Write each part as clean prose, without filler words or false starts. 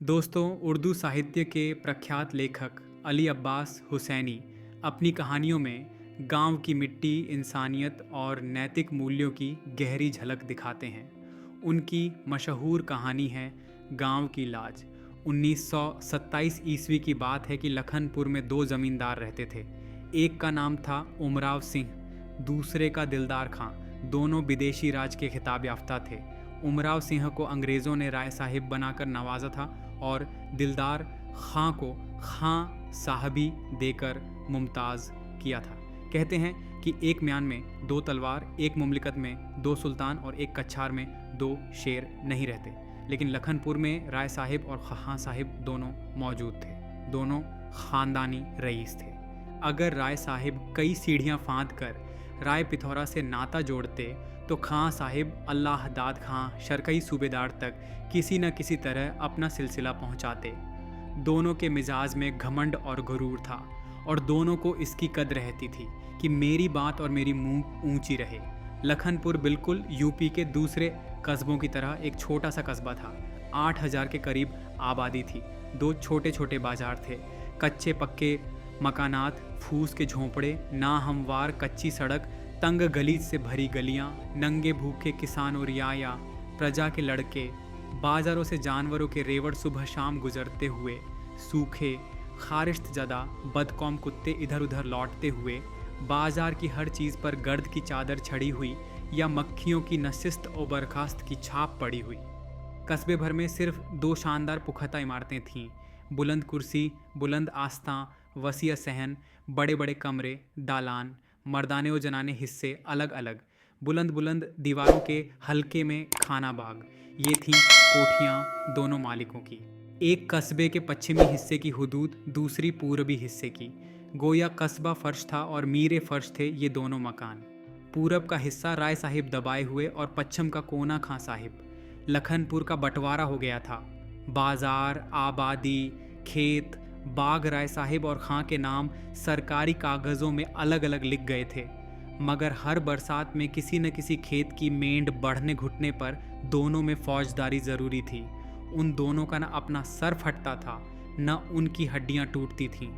दोस्तों, उर्दू साहित्य के प्रख्यात लेखक अली अब्बास हुसैनी अपनी कहानियों में गांव की मिट्टी, इंसानियत और नैतिक मूल्यों की गहरी झलक दिखाते हैं। उनकी मशहूर कहानी है गांव की लाज। 1927 ईस्वी की बात है कि लखनपुर में दो जमींदार रहते थे। एक का नाम था उमराव सिंह, दूसरे का दिलदार खां। दोनों विदेशी राज के खिताब याफ्ता थे। उमराव सिंह को अंग्रेज़ों ने राय साहिब बनाकर नवाजा था और दिलदार खां को खां साहबी देकर मुमताज़ किया था। कहते हैं कि एक म्यान में दो तलवार, एक मुमलिकत में दो सुल्तान और एक कछार में दो शेर नहीं रहते। लेकिन लखनपुर में राय साहिब और खां साहिब दोनों मौजूद थे। दोनों ख़ानदानी रईस थे। अगर राय साहिब कई सीढ़ियाँ फांद कर राय पिथौरा से नाता जोड़ते तो खां साहिब अल्लाहदाद खां शरकई सूबेदार तक किसी न किसी तरह अपना सिलसिला पहुंचाते। दोनों के मिजाज में घमंड और गुरूर था और दोनों को इसकी कद्र रहती थी कि मेरी बात और मेरी मुंह ऊंची रहे। लखनपुर बिल्कुल यूपी के दूसरे कस्बों की तरह एक छोटा सा कस्बा था। 8,000 के करीब आबादी थी। दो छोटे छोटे बाजार थे, कच्चे पक्के मकानात, फूस के झोंपड़े, नाहमवार कच्ची सड़क, तंग गलीच से भरी गलियां, नंगे भूखे किसान और रियाया, प्रजा के लड़के, बाजारों से जानवरों के रेवड़ सुबह शाम गुजरते हुए, सूखे खारिश्त ज़दा बदकौम कुत्ते इधर उधर लौटते हुए, बाजार की हर चीज़ पर गर्द की चादर छड़ी हुई या मक्खियों की नशिस्त और बर्खास्त की छाप पड़ी हुई। कस्बे भर में सिर्फ दो शानदार पुख्ता इमारतें थीं। बुलंद कुर्सी, बुलंद आस्तां, वसीअ सहन, बड़े बड़े कमरे, दालान, मर्दाने और जनाने हिस्से अलग अलग, बुलंद बुलंद दीवारों के हल्के में खाना बाग। ये थीं कोठियाँ दोनों मालिकों की। एक कस्बे के पश्चिमी हिस्से की हुदूद, दूसरी पूर्वी हिस्से की। गोया कस्बा फर्श था और मीरे फर्श थे ये दोनों मकान। पूरब का हिस्सा राय साहिब दबाए हुए और पश्चिम का कोना खां साहिब। लखनपुर का बंटवारा हो गया था। बाजार, आबादी, खेत, बाग राय साहिब और खां के नाम सरकारी कागज़ों में अलग अलग लिख गए थे। मगर हर बरसात में किसी न किसी खेत की मेंढ बढ़ने घुटने पर दोनों में फौजदारी ज़रूरी थी। उन दोनों का न अपना सर फटता था, न उनकी हड्डियां टूटती थीं।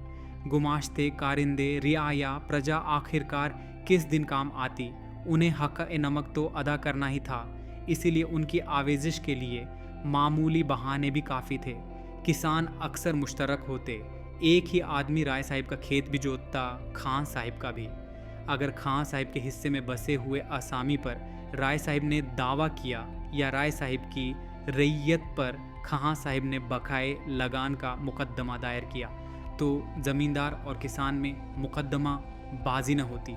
गुमाश्ते, कारिंदे, रियाया, प्रजा आखिरकार किस दिन काम आती। उन्हें हक़-ए-नमक तो अदा करना ही था। इसीलिए उनकी आवेज़िश के लिए मामूली बहाने भी काफ़ी थे। किसान अक्सर मुश्तरक होते। एक ही आदमी राय साहिब का खेत भी जोतता, खां साहिब का भी। अगर खां साहिब के हिस्से में बसे हुए असामी पर राय साहिब ने दावा किया या राय साहिब की रैयत पर खां साहिब ने बकाए लगान का मुकदमा दायर किया, तो ज़मींदार और किसान में मुकदमा बाजी न होती,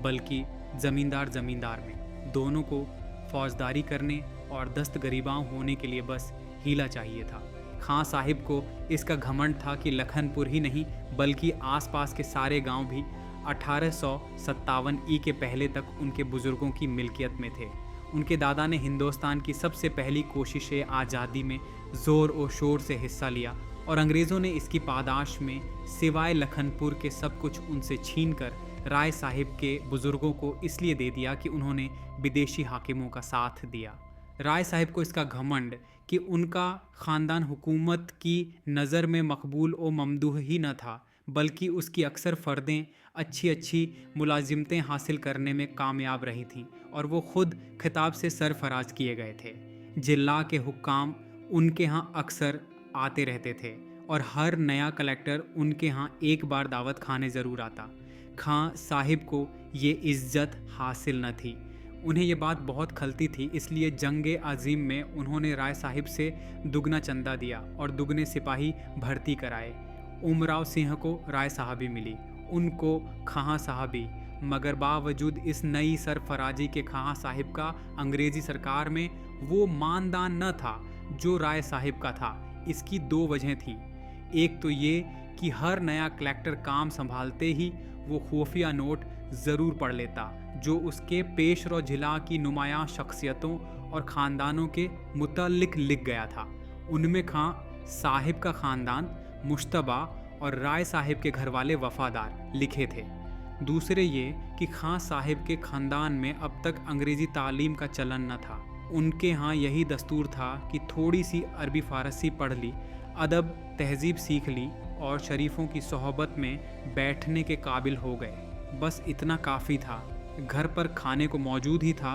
बल्कि ज़मींदार ज़मींदार में। दोनों को फौजदारी करने और दस्तगरीबां होने के लिए बस हीला चाहिए था। खां साहिब को इसका घमंड था कि लखनपुर ही नहीं बल्कि आसपास के सारे गांव भी 1857 ई के पहले तक उनके बुजुर्गों की मिल्कियत में थे। उनके दादा ने हिंदुस्तान की सबसे पहली कोशिश आज़ादी में ज़ोर और शोर से हिस्सा लिया और अंग्रेज़ों ने इसकी पादाश में सिवाय लखनपुर के सब कुछ उनसे छीन कर राय साहिब के बुजुर्गों को इसलिए दे दिया कि उन्होंने विदेशी हाकिमों का साथ दिया। राय साहिब को इसका घमंड कि उनका ख़ानदान हुकूमत की नज़र में मकबूल और ममदूह ही न था, बल्कि उसकी अक्सर फ़र्दें अच्छी अच्छी मुलाजिमतें हासिल करने में कामयाब रही थीं और वो ख़ुद खिताब से सरफराज किए गए थे। जिला के हुक्काम उनके यहाँ अक्सर आते रहते थे और हर नया कलेक्टर उनके यहाँ एक बार दावत खाने ज़रूर आता। खां साहिब को ये इज्जत हासिल न थी। उन्हें ये बात बहुत खलती थी, इसलिए जंगे अजीम में उन्होंने राय साहिब से दुगना चंदा दिया और दुगने सिपाही भर्ती कराए। उमराव सिंह को राय साहबी मिली, उनको खां साहबी। मगर बावजूद इस नई सरफराजी के खां साहिब का अंग्रेज़ी सरकार में वो मानदान न था जो राय साहिब का था। इसकी दो वजह थीं। एक तो ये कि हर नया कलेक्टर काम संभालते ही वो खुफिया नोट ज़रूर पढ़ लेता जो उसके पेशरो जिला की नुमायां शख्सियतों और ख़ानदानों के मुतल्लिक लिख गया था। उनमें खां साहिब का ख़ानदान, मुश्तबा और राय साहिब के घर वाले वफ़ादार लिखे थे। दूसरे ये कि खां साहिब के ख़ानदान में अब तक अंग्रेज़ी तालीम का चलन न था। उनके यहाँ यही दस्तूर था कि थोड़ी सी अरबी फ़ारसी पढ़ ली, अदब तहजीब सीख ली और शरीफों की सोहबत में बैठने के काबिल हो गए। बस इतना काफ़ी था। घर पर खाने को मौजूद ही था,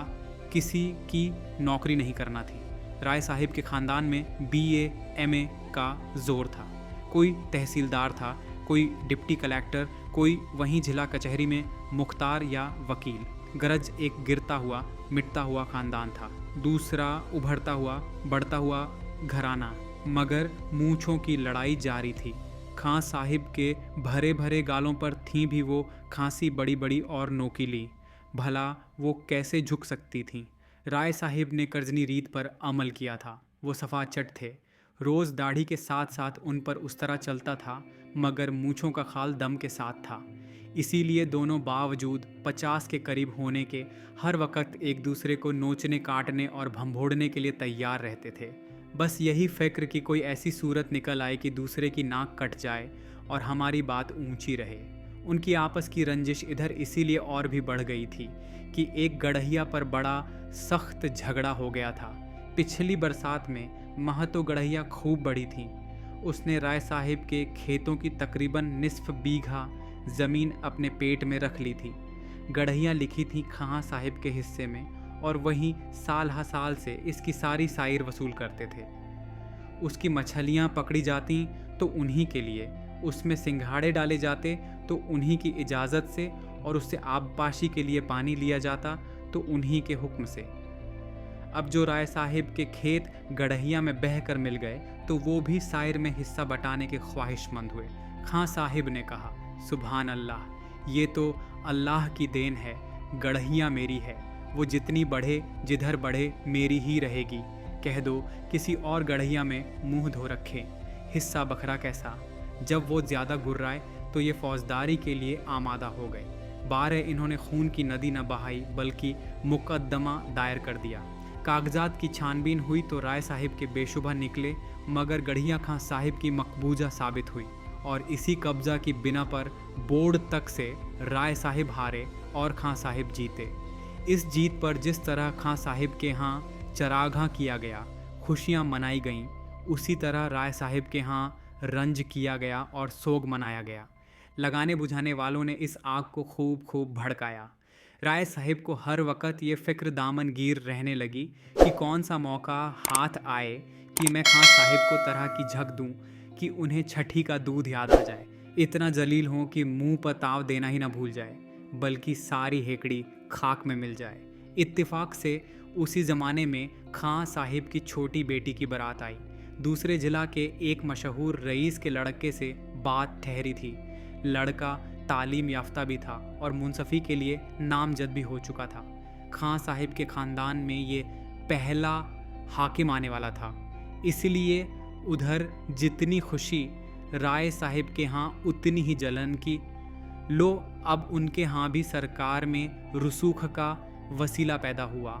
किसी की नौकरी नहीं करना थी। राय साहिब के ख़ानदान में BA MA का जोर था। कोई तहसीलदार था, कोई डिप्टी कलेक्टर, कोई वहीं जिला कचहरी में मुख्तार या वकील। गरज एक गिरता हुआ मिटता हुआ ख़ानदान था, दूसरा उभरता हुआ बढ़ता हुआ घराना। मगर मूंछों की लड़ाई जारी थी। खां साहिब के भरे भरे गालों पर थीं भी वो खांसी बड़ी बड़ी और नोकीली। भला वो कैसे झुक सकती थीं? राय साहिब ने कर्जनी रीत पर अमल किया था। वो सफाचट थे। रोज़ दाढ़ी के साथ साथ उन पर उस तरह चलता था, मगर मूँछों का खाल दम के साथ था। इसीलिए दोनों बावजूद 50 के करीब होने के हर वक्त एक दूसरे को नोचने काटने और भंभोड़ने के लिए तैयार रहते थे। बस यही फ़िक्र कि कोई ऐसी सूरत निकल आए कि दूसरे की नाक कट जाए और हमारी बात ऊंची रहे। उनकी आपस की रंजिश इधर इसीलिए और भी बढ़ गई थी कि एक गड़हिया पर बड़ा सख्त झगड़ा हो गया था। पिछली बरसात में महतो गड़हिया खूब बढ़ी थी। उसने राय साहिब के खेतों की तकरीबन निसफ बीघा ज़मीन अपने पेट में रख ली थी। गड़हियाँ लिखी थी खां साहिब के हिस्से में, और वहीं साल हा साल से इसकी सारी साइर वसूल करते थे। उसकी मछलियाँ पकड़ी जाती तो उन्हीं के लिए, उसमें सिंघाड़े डाले जाते तो उन्हीं की इजाज़त से, और उससे आबपाशी के लिए पानी लिया जाता तो उन्हीं के हुक्म से। अब जो राय साहिब के खेत गड़हिया में बह कर मिल गए तो वो भी साइर में हिस्सा बटाने के ख्वाहिशमंद हुए। खां साहिब ने कहा, सुभान अल्लाह, ये तो अल्लाह की देन है। गड़हिया मेरी है, वो जितनी बढ़े जिधर बढ़े मेरी ही रहेगी। कह दो किसी और गड़हिया में मुंह धो रखे। हिस्सा बखरा कैसा। जब वो ज़्यादा गुर्राए तो ये फौजदारी के लिए आमादा हो गए। बारह इन्होंने खून की नदी न बहाई बल्कि मुकदमा दायर कर दिया। कागजात की छानबीन हुई तो राय साहिब के बेशुबा निकले, मगर गढ़िया खां साहिब की मकबूजा साबित हुई, और इसी कब्जा की बिना पर बोर्ड तक से राय साहिब हारे और खां साहिब जीते। इस जीत पर जिस तरह खां साहिब के यहाँ चरागाह किया गया, खुशियाँ मनाई गईं, उसी तरह राय साहिब के यहाँ रंज किया गया और सोग मनाया गया। लगाने बुझाने वालों ने इस आग को खूब खूब भड़काया। राय साहिब को हर वक्त ये फ़िक्र दामन गिर रहने लगी कि कौन सा मौका हाथ आए कि मैं खां साहिब को तरह की झक दूं कि उन्हें छठी का दूध याद आ जाए। इतना जलील हों कि मुंह पर ताव देना ही ना भूल जाए, बल्कि सारी हेकड़ी खाक में मिल जाए। इत्तेफाक से उसी ज़माने में खां साहिब की छोटी बेटी की बारात आई। दूसरे ज़िला के एक मशहूर रईस के लड़के से बात ठहरी थी। लड़का तालीम याफ्ता भी था और मुंसफ़ी के लिए नामजद भी हो चुका था। खां साहिब के ख़ानदान में ये पहला हाकिम आने वाला था, इसलिए उधर जितनी खुशी राय साहिब के यहाँ उतनी ही जलन की। लो अब उनके यहाँ भी सरकार में रसूख का वसीला पैदा हुआ।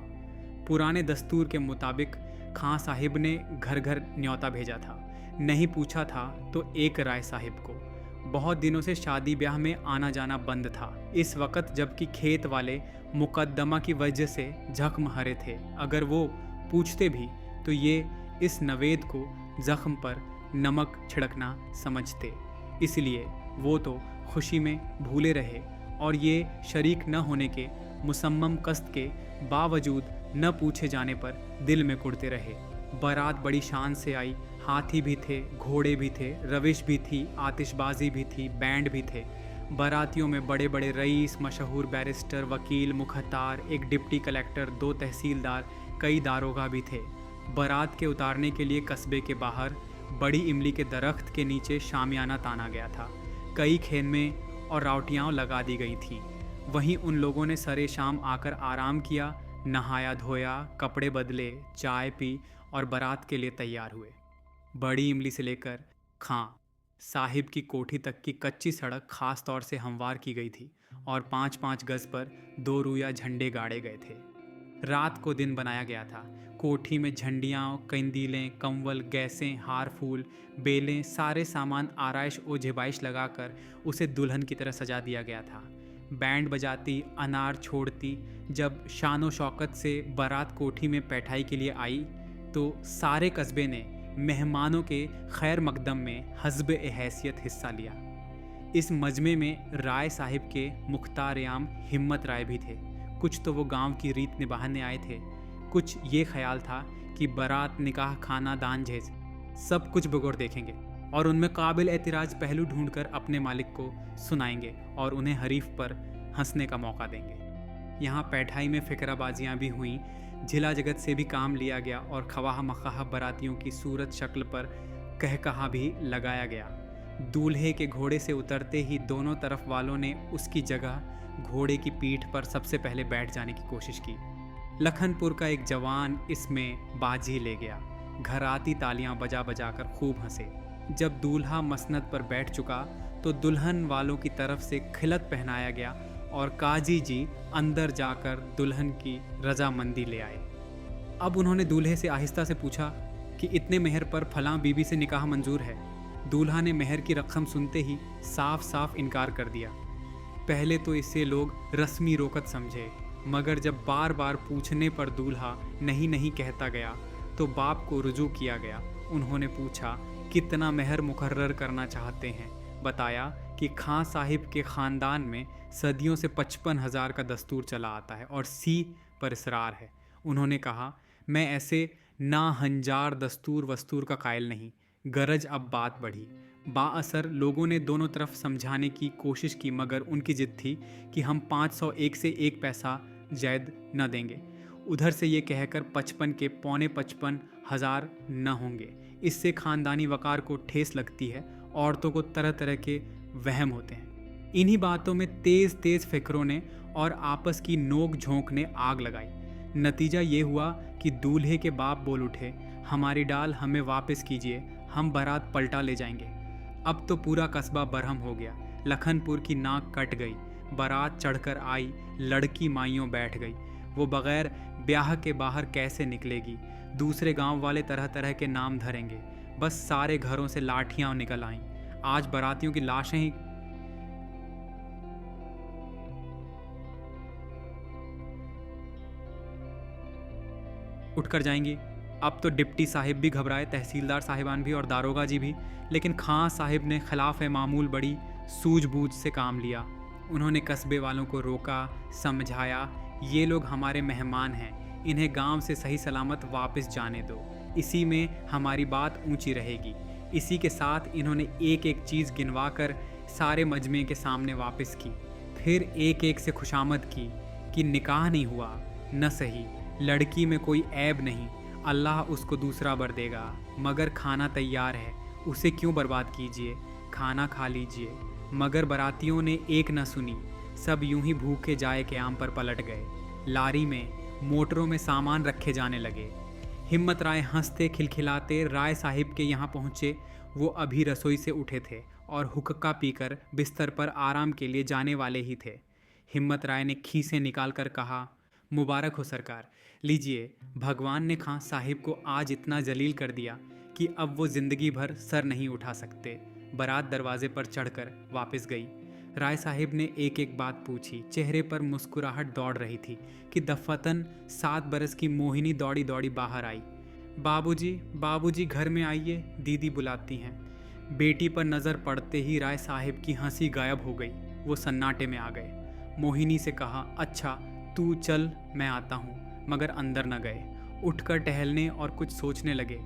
पुराने दस्तूर के मुताबिक खां साहिब ने घर घर न्योता भेजा था। नहीं पूछा था तो एक राय साहिब को। बहुत दिनों से शादी ब्याह में आना जाना बंद था इस वक्त, जबकि खेत वाले मुकदमा की वजह से जख्म हरे थे। अगर वो पूछते भी तो ये इस नवेद को जख्म पर नमक छिड़कना समझते, इसलिए वो तो खुशी में भूले रहे और ये शरीक न होने के मुसम्मम कस्त के बावजूद न पूछे जाने पर दिल में कुढ़ते रहे। बारात बड़ी शान से आई। हाथी भी थे, घोड़े भी थे, रविश भी थी, आतिशबाजी भी थी, बैंड भी थे। बारातियों में बड़े बड़े रईस, मशहूर बैरिस्टर, वकील, मुखतार, एक डिप्टी कलेक्टर, 2 तहसीलदार, कई दारोगा भी थे। बारात के उतारने के लिए कस्बे के बाहर बड़ी इमली के दरख्त के नीचे शामियाना ताना गया था। कई खेमें और रावटियाँ लगा दी गई थीं। वहीं उन लोगों ने सरे शाम आकर आराम किया, नहाया धोया, कपड़े बदले, चाय पी और बारात के लिए तैयार हुए। बड़ी इमली से लेकर खां साहिब की कोठी तक की कच्ची सड़क खास तौर से हमवार की गई थी और 5-5 गज पर 2 रुइया झंडे गाड़े गए थे। रात को दिन बनाया गया था। कोठी में झंडियाँ, कंदीलें, कंवल, गैसें, हार फूल, बेलें, सारे सामान आराइश और झिबाइश लगाकर उसे दुल्हन की तरह सजा दिया गया था। बैंड बजाती, अनार छोड़ती। जब शानो शौकत से बारात कोठी में पैठाई के लिए आई तो सारे कस्बे ने मेहमानों के खैर मकदम में हस्ब ए हैसियत हिस्सा लिया। इस मजमे में राय साहिब के मुख्तार याम हिम्मत राय भी थे। कुछ तो वो गांव की रीत निभाने आए थे, कुछ ये ख्याल था कि बारात, निकाह, खाना, दान जहेज सब कुछ बगौर देखेंगे और उनमें काबिल एतराज़ पहलू ढूंढकर अपने मालिक को सुनाएंगे और उन्हें हरीफ पर हंसने का मौका देंगे। यहाँ पैठाई में फिक्राबाजियाँ भी हुईं, झिला जगत से भी काम लिया गया और खवाह मखाह बारातियों की सूरत शक्ल पर कहकहा भी लगाया गया। दूल्हे के घोड़े से उतरते ही दोनों तरफ वालों ने उसकी जगह घोड़े की पीठ पर सबसे पहले बैठ जाने की कोशिश की। लखनपुर का एक जवान इसमें बाजी ले गया। घराती तालियां बजा बजा कर खूब हंसे। जब दूल्हा मसनद पर बैठ चुका तो दुल्हन वालों की तरफ से खिलत पहनाया गया और काजी जी अंदर जाकर दुल्हन की रजामंदी ले आए। अब उन्होंने दूल्हे से आहिस्ता से पूछा कि इतने मेहर पर फलां बीबी से निकाह मंजूर है। दूल्हा ने मेहर की रकम सुनते ही साफ साफ इनकार कर दिया। पहले तो इसे लोग रस्मी रोकत समझे, मगर जब बार बार पूछने पर दूल्हा नहीं नहीं कहता गया तो बाप को रुजू किया गया। उन्होंने पूछा कितना मेहर मुकर्रर करना चाहते हैं। बताया कि खां साहिब के ख़ानदान में सदियों से 55,000 का दस्तूर चला आता है और सी पर इसरार है। उन्होंने कहा मैं ऐसे ना हंजार दस्तूर वस्तूर का कायल नहीं। गरज अब बात बढ़ी। बाअसर लोगों ने दोनों तरफ समझाने की कोशिश की, मगर उनकी जिद थी कि हम 501 से 1 पैसा ज़ायद न देंगे। उधर से ये कहकर 55 के 55,000 न होंगे। इससे ख़ानदानी वक़ार को ठेस लगती है, औरतों को तरह तरह के वहम होते हैं। इन्हीं बातों में तेज़ तेज़ फ़िक्रों ने और आपस की नोक झोंक ने आग लगाई। नतीजा ये हुआ कि दूल्हे के बाप बोल उठे, हमारी डाल हमें वापस कीजिए, हम बारात पलटा ले जाएंगे। अब तो पूरा कस्बा बरहम हो गया। लखनपुर की नाक कट गई। बारात चढ़कर आई, लड़की माइयों बैठ गई। वो बग़ैर ब्याह के बाहर कैसे निकलेगी। दूसरे गांव वाले तरह तरह के नाम धरेंगे। बस सारे घरों से लाठियां निकल आईं। आज बारातियों की लाशें ही उठकर जाएंगी। अब तो डिप्टी साहिब भी घबराए, तहसीलदार साहिबान भी और दारोगा जी भी। लेकिन खां साहिब ने खिलाफ मामूल बड़ी सूझबूझ से काम लिया। उन्होंने कस्बे वालों को रोका, समझाया, ये लोग हमारे मेहमान हैं, इन्हें गांव से सही सलामत वापस जाने दो, इसी में हमारी बात ऊंची रहेगी। इसी के साथ इन्होंने एक एक चीज़ गिनवा कर सारे मजमे के सामने वापस की। फिर एक एक से खुशामद की कि निकाह नहीं हुआ, न सही, लड़की में कोई ऐब नहीं, अल्लाह उसको दूसरा बर देगा, मगर खाना तैयार है, उसे क्यों बर्बाद कीजिए, खाना खा लीजिए। मगर बारातियों ने एक न सुनी। सब यूं ही भूखे जाए क़याम पर पलट गए। लारी में, मोटरों में सामान रखे जाने लगे। हिम्मत राय हंसते खिलखिलाते राय साहिब के यहाँ पहुँचे। वो अभी रसोई से उठे थे और हुक्का पीकर बिस्तर पर आराम के लिए जाने वाले ही थे। हिम्मत राय ने खीसें निकाल कर कहा, मुबारक हो सरकार, लीजिए, भगवान ने खां साहिब को आज इतना जलील कर दिया कि अब वो ज़िंदगी भर सर नहीं उठा सकते। बारात दरवाजे पर चढ़कर वापस गई। राय साहिब ने एक एक बात पूछी। चेहरे पर मुस्कुराहट दौड़ रही थी कि दफतन 7 बरस की मोहिनी दौड़ी दौड़ी बाहर आई। बाबूजी, बाबूजी घर में आइए, दीदी बुलाती हैं। बेटी पर नज़र पड़ते ही राय साहिब की हंसी गायब हो गई। वो सन्नाटे में आ गए। मोहिनी से कहा, अच्छा तू चल, मैं आता हूँ, मगर अंदर न गए। उठकर टहलने और कुछ सोचने लगे।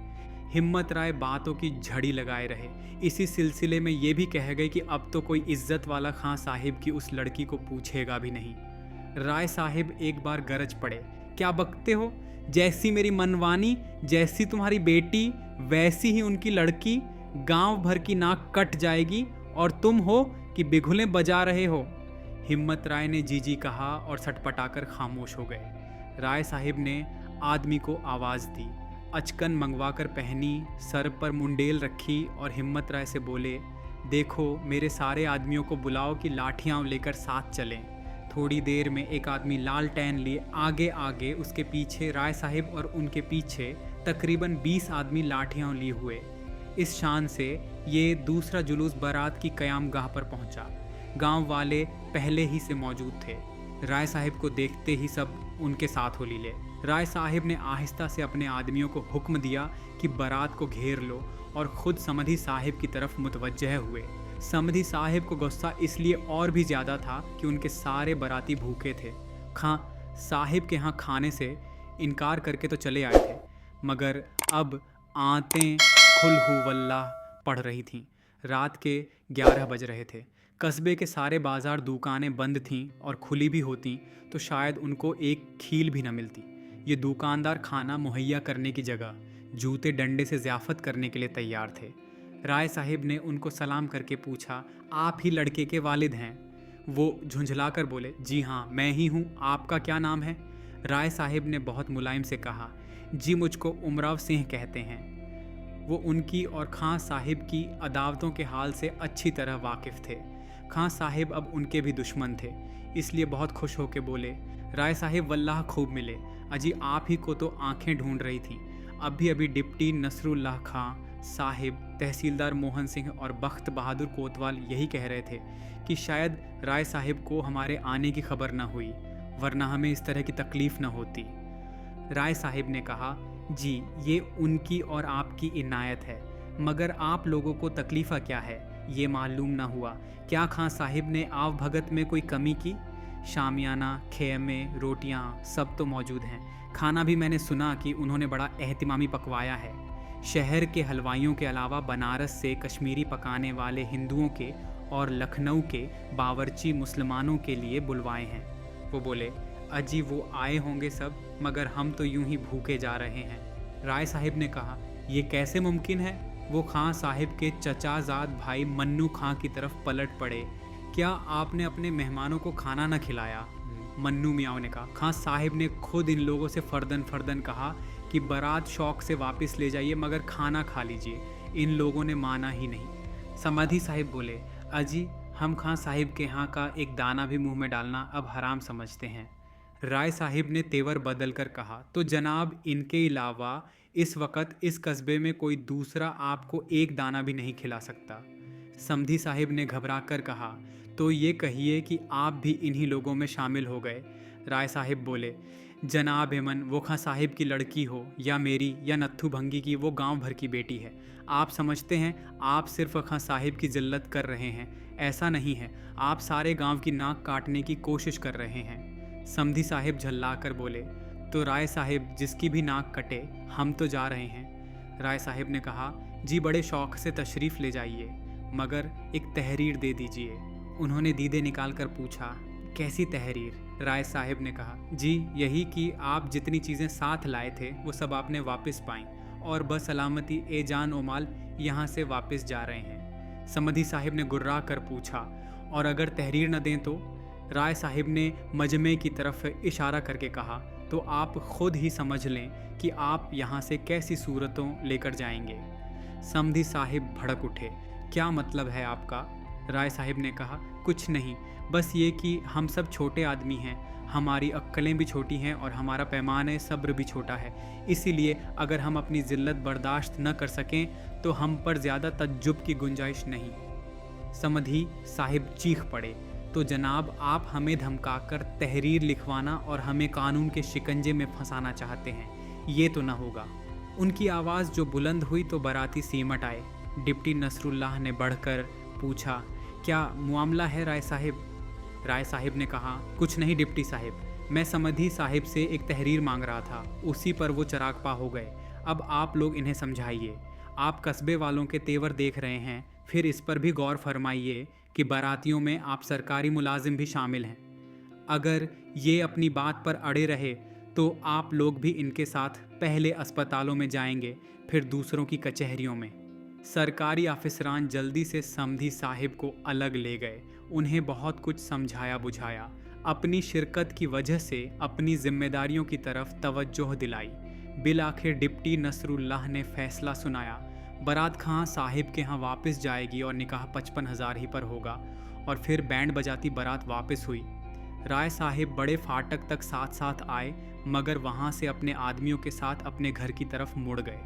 हिम्मत राय बातों की झड़ी लगाए रहे। इसी सिलसिले में ये भी कह गए कि अब तो कोई इज्जत वाला खां साहिब की उस लड़की को पूछेगा भी नहीं। राय साहिब एक बार गरज पड़े, क्या बकते हो? जैसी मेरी मनवानी, जैसी तुम्हारी बेटी, वैसी ही उनकी लड़की। गांव भर की नाक कट जाएगी और तुम हो कि बिगुलें बजा रहे हो। हिम्मत राय ने जी कहा और सटपटाकर खामोश हो गए। राय साहिब ने आदमी को आवाज़ दी, अचकन मंगवाकर पहनी, सर पर मुंडेल रखी और हिम्मत राय से बोले, देखो मेरे सारे आदमियों को बुलाओ कि लाठियाँ लेकर साथ चलें। थोड़ी देर में एक आदमी लाल टैन लिए आगे आगे, उसके पीछे राय साहिब और उनके पीछे तकरीबन 20 आदमी लाठियाँ लिए हुए। इस शान से ये दूसरा जुलूस बारात की क़यामगाह पर पहुंचा। गांव वाले पहले ही से मौजूद थे। राय साहिब को देखते ही सब उनके साथ हो लीले। राय साहिब ने आहिस्ता से अपने आदमियों को हुक्म दिया कि बारात को घेर लो और खुद समधी साहिब की तरफ मुतवज्जह हुए। समधी साहिब को गुस्सा इसलिए और भी ज़्यादा था कि उनके सारे बाराती भूखे थे। खां साहिब के यहाँ खाने से इनकार करके तो चले आए थे, मगर अब आंतें खुलहू वल्लाह पढ़ रही थीं। रात के 11 बज रहे थे। कस्बे के सारे बाजार दुकानें बंद थीं और खुली भी होती तो शायद उनको एक खील भी न मिलती। ये दुकानदार खाना मुहैया करने की जगह जूते डंडे से ज़ियाफ़त करने के लिए तैयार थे। राय साहिब ने उनको सलाम करके पूछा, आप ही लड़के के वालिद हैं? वो झुंझलाकर बोले, जी हाँ मैं ही हूँ, आपका क्या नाम है? राय साहिब ने बहुत मुलायम से कहा, जी मुझको उमराव सिंह कहते हैं। वो उनकी और खां साहिब की अदावतों के हाल से अच्छी तरह वाकिफ़ थे। खां साहिब अब उनके भी दुश्मन थे, इसलिए बहुत खुश होकर बोले, राय साहिब वल्लाह खूब मिले। अजी आप ही को तो आंखें ढूंढ रही थीं। अभी डिप्टी नसरुल्लाह खां साहिब, तहसीलदार मोहन सिंह और बख्त बहादुर कोतवाल यही कह रहे थे कि शायद राय साहिब को हमारे आने की खबर न हुई, वरना हमें इस तरह की तकलीफ़ न होती। राय साहिब ने कहा, जी ये उनकी और आपकी इनायत है, मगर आप लोगों को तकलीफ़ा क्या है ये मालूम ना हुआ। क्या खां साहिब ने आव भगत में कोई कमी की? शामियाना, खेमे, रोटियां सब तो मौजूद हैं। खाना भी मैंने सुना कि उन्होंने बड़ा एहतिमामी पकवाया है। शहर के हलवाइयों के अलावा बनारस से कश्मीरी पकाने वाले हिंदुओं के और लखनऊ के बावर्ची मुसलमानों के लिए बुलवाए हैं। वो बोले, अजी वो आए होंगे सब, मगर हम तो यूं ही भूखे जा रहे हैं। राय साहिब ने कहा, ये कैसे मुमकिन है? वो खां साहिब के चचाजाद भाई मन्नू खां की तरफ पलट पड़े। क्या आपने अपने मेहमानों को खाना न खिलाया? मन्नू मियाँ ने कहा। खां साहिब ने खुद इन लोगों से फर्दन फर्दन कहा कि बारात शौक से वापस ले जाइए, मगर खाना खा लीजिए। इन लोगों ने माना ही नहीं। समाधी साहिब बोले, अजी हम खां साहिब के यहाँ का एक दाना भी मुंह में डालना अब हराम समझते हैं। राय साहिब ने तेवर बदल कर कहा, तो जनाब इनके अलावा इस वक्त इस कस्बे में कोई दूसरा आपको एक दाना भी नहीं खिला सकता। समधी साहिब ने घबरा कर कहा, तो ये कहिए कि आप भी इन्हीं लोगों में शामिल हो गए। राय साहिब बोले, जनाब एमन, वो खां साहिब की लड़की हो या मेरी या नत्थू भंगी की, वो गांव भर की बेटी है। आप समझते हैं आप सिर्फ खां साहिब की जिल्लत कर रहे हैं। ऐसा नहीं है, आप सारे गांव की नाक काटने की कोशिश कर रहे हैं। समधी साहिब झल्ला कर बोले, तो राय साहिब जिसकी भी नाक कटे, हम तो जा रहे हैं। राय साहिब ने कहा, जी बड़े शौक़ से तशरीफ़ ले जाइए, मगर एक तहरीर दे दीजिए। उन्होंने दीदे निकाल कर पूछा, कैसी तहरीर? राय साहिब ने कहा, जी यही कि आप जितनी चीज़ें साथ लाए थे वो सब आपने वापस पाईं और बसलामती ए जान ओ माल यहाँ से वापस जा रहे हैं। समधी साहिब ने गुर्रा कर पूछा, और अगर तहरीर न दें तो? राय साहिब ने मजमे की तरफ इशारा करके कहा, तो आप खुद ही समझ लें कि आप यहाँ से कैसी सूरतों लेकर जाएंगे। समधी साहिब भड़क उठे, क्या मतलब है आपका? राय साहिब ने कहा, कुछ नहीं, बस ये कि हम सब छोटे आदमी हैं, हमारी अक्लें भी छोटी हैं और हमारा पैमाने सब्र भी छोटा है। इसीलिए अगर हम अपनी ज़िल्लत बर्दाश्त न कर सकें तो हम पर ज़्यादा तज्जुब की गुंजाइश नहीं। समधी साहिब चीख पड़े, तो जनाब आप हमें धमकाकर तहरीर लिखवाना और हमें कानून के शिकंजे में फंसाना चाहते हैं, ये तो ना होगा। उनकी आवाज़ जो बुलंद हुई तो बाराती सीमट आए। डिप्टी नसरुल्लाह ने बढ़कर पूछा, क्या मामला है राय साहिब? राय साहिब ने कहा, कुछ नहीं डिप्टी साहिब, मैं समधी साहिब से एक तहरीर मांग रहा था, उसी पर वो चरागपा हो गए। अब आप लोग इन्हें समझाइए। आप कस्बे वालों के तेवर देख रहे हैं, फिर इस पर भी गौर फरमाइए कि बारातियों में आप सरकारी मुलाजिम भी शामिल हैं। अगर ये अपनी बात पर अड़े रहे तो आप लोग भी इनके साथ पहले अस्पतालों में जाएंगे, फिर दूसरों की कचहरियों में। सरकारी ऑफिसरान जल्दी से समधी साहिब को अलग ले गए। उन्हें बहुत कुछ समझाया बुझाया, अपनी शिरकत की वजह से अपनी जिम्मेदारियों की तरफ तवज्जो दिलाई। बिल आखिर डिप्टी नसरुल्लाह ने फैसला सुनाया, बारात खां साहिब के यहाँ वापस जाएगी और निकाह 55,000 ही पर होगा। और फिर बैंड बजाती बारात वापस हुई। राय साहिब बड़े फाटक तक साथ साथ आए, मगर वहाँ से अपने आदमियों के साथ अपने घर की तरफ मुड़ गए।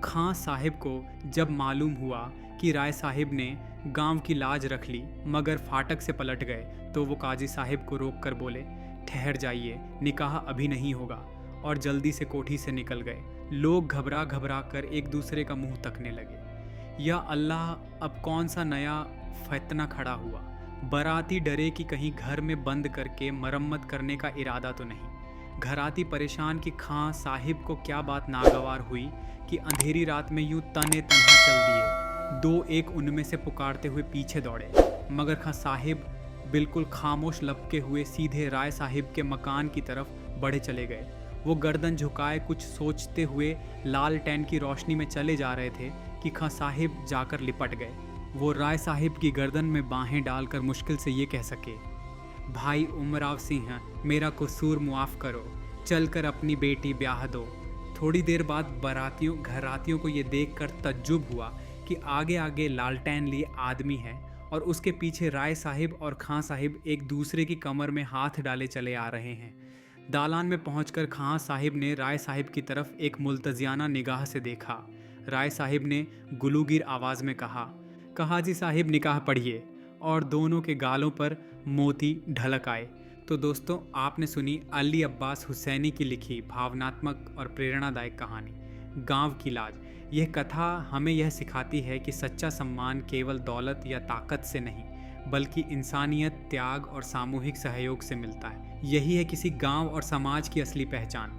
खां साहिब को जब मालूम हुआ कि राय साहिब ने गांव की लाज रख ली मगर फाटक से पलट गए, तो वो काजी साहिब को रोक कर बोले, ठहर जाइए, निकाह अभी नहीं होगा। और जल्दी से कोठी से निकल गए। लोग घबरा घबरा कर एक दूसरे का मुंह तकने लगे। या अल्लाह, अब कौन सा नया फतना खड़ा हुआ। बाराती डरे कि कहीं घर में बंद करके मरम्मत करने का इरादा तो नहीं। घराती परेशान कि खां साहिब को क्या बात नागवार हुई कि अंधेरी रात में यूं तने तनहा चल दिए। दो एक उनमें से पुकारते हुए पीछे दौड़े, मगर खां साहिब बिल्कुल खामोश लपके हुए सीधे राय साहिब के मकान की तरफ बढ़े चले गए। वो गर्दन झुकाए कुछ सोचते हुए लाल टैन की रोशनी में चले जा रहे थे कि खां साहिब जाकर लिपट गए। वो राय साहिब की गर्दन में बाहें डालकर मुश्किल से ये कह सके, भाई उमराव सिंह, मेरा कसूर मुआफ़ करो, चलकर अपनी बेटी ब्याह दो। थोड़ी देर बाद घरातियों को ये देखकर तज्जुब हुआ कि आगे आगे लालटेन लिए आदमी है और उसके पीछे राय साहिब और खां साहिब एक दूसरे की कमर में हाथ डाले चले आ रहे हैं। दालान में पहुंचकर खां साहिब ने राय साहिब की तरफ एक मुल्तजियाना निगाह से देखा। राय साहिब ने गुलूगीर आवाज़ में कहा जी साहिब निकाह पढ़िए, और दोनों के गालों पर मोती ढलक आए। तो दोस्तों, आपने सुनी अली अब्बास हुसैनी की लिखी भावनात्मक और प्रेरणादायक कहानी गांव की लाज। यह कथा हमें यह सिखाती है कि सच्चा सम्मान केवल दौलत या ताकत से नहीं, बल्कि इंसानियत, त्याग और सामूहिक सहयोग से मिलता है। यही है किसी गांव और समाज की असली पहचान।